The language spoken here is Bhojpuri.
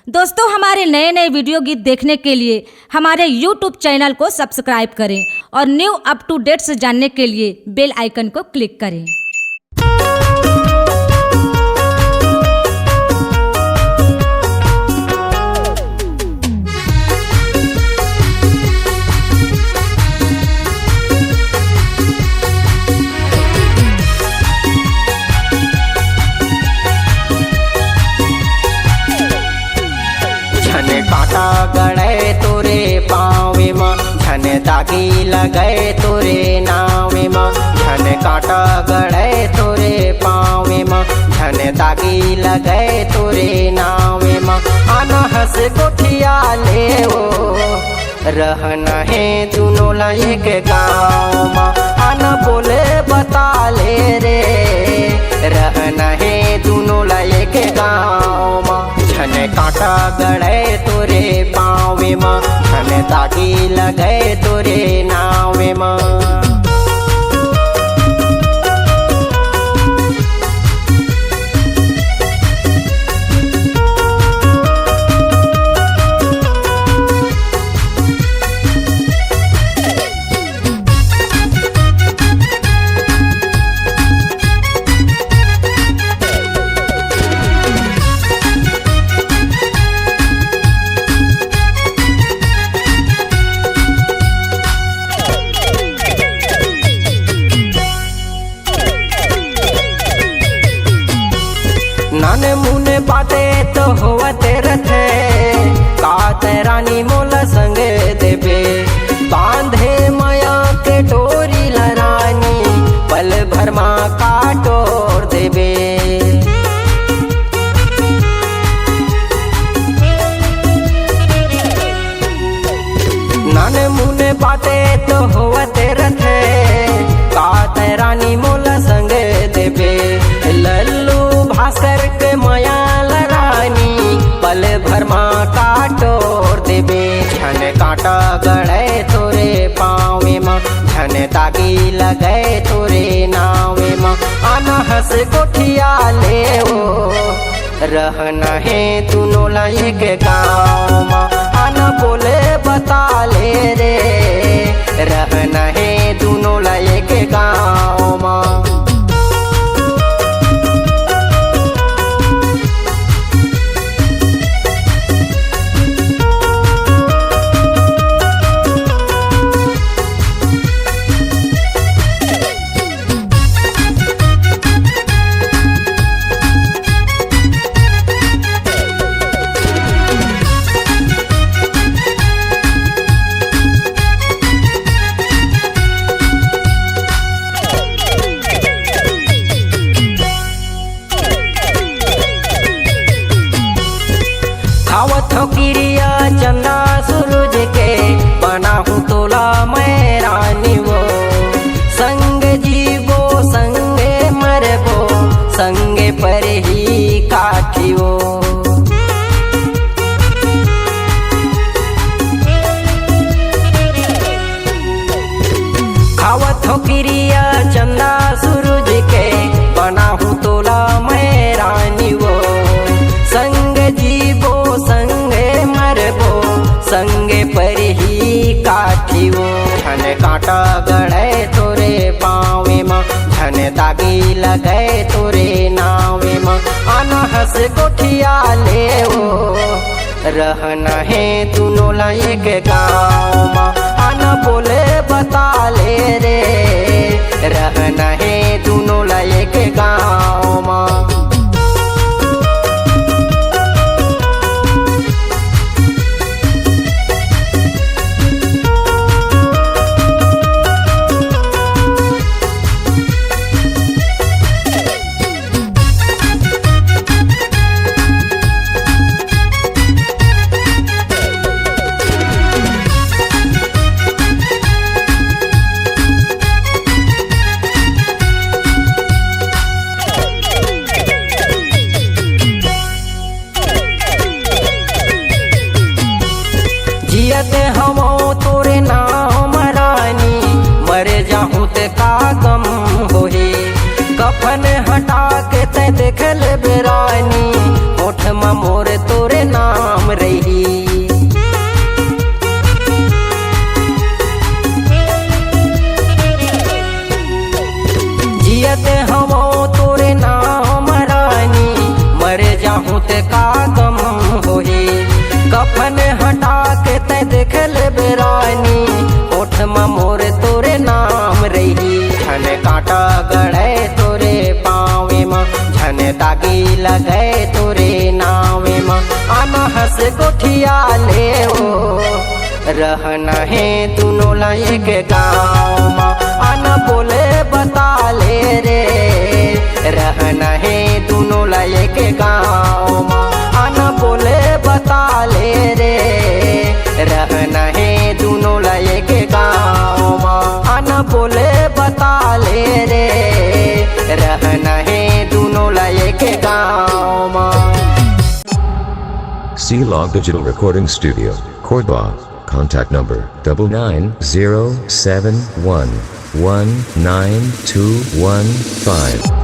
दोस्तों, हमारे नए नए वीडियो गीत देखने के लिए हमारे YouTube चैनल को सब्सक्राइब करें और न्यू अप टू डेट्स जानने के लिए बेल आइकन को क्लिक करें। कांटा गड़े तोरे पाँवे माँ, झन दागी लगे तोरे नावे माँ। झन कांटा गड़े तोरे पाँवे माँ, झन दागी लगे तोरे नावे माँ। आना हंस कोठिया ले वो रहना है दोनों लायक गाँव माँ। आना बोले बता ले रे रहना है दोनों लायक गाँव माँ। झन कांटा गड़े तोरे पाँवे माँ, झन दागी लगे तोरे नावे माँ। नाने मुने बाटे तो होवते रथे, कात रानी मोल संग देबे। बांधे माया के डोरी लरानी, पल भर माँ काटोर देबे। नाने मुने बाटे तो होवते रथे, कात रानी मोल संग देबे। लल्लू भास्कर के माया लरानी, पल भर माँ काटोर देबे। झन कांटा गड़े तोरे पाँवे माँ, झन दागी लगे तोरे नावे माँ। आना हंस कोठिया ले वो रहना है दोनों लायक गाँव माँ। आना बोले बता ले रे रहना है दोनों लायक गाँव माँ। खावत हो किरिया चंदा सूरज के, बना हूँ तोला मैं रानी वो। संग जीवो संगे मरबो, संगे पर ही काठी वो। खावत हो किरिया चंदा सूरज के, बना हूँ तोला मैं रानी वो। संग जीवो संगे मरबो, संगे पर ही काठी वो। झन कांटा गड़े तोरे पाँवे माँ, झन दागी लगे तोरे नावे माँ। आना हंस कोठिया ले वो रहना है दोनों लायक गाँव माँ। आना बोले बता ले रे रहना है दोनों लायक गाँव माँ। जियत हमो तोरे नाम रानी, मर जाहूँ ते का गम होही। कफन हटा के ते देख ले बेरानी, होठ में मोर तोरे नाम लगे तोरे नावे मा आना हंस गोठिया ले ओ रहना है दोनों ला एक गाँव मा आना बोले बता ले रे रहना है दोनों ला एक गाँव मा आना बोले बता ले रे रहना है दोनों ला एक गाँव मा आना बोले बता ले रे रहना है दोनों ला एक गाँव मा। C-Log Digital Recording Studio, Cordoba. Contact number 9907119215.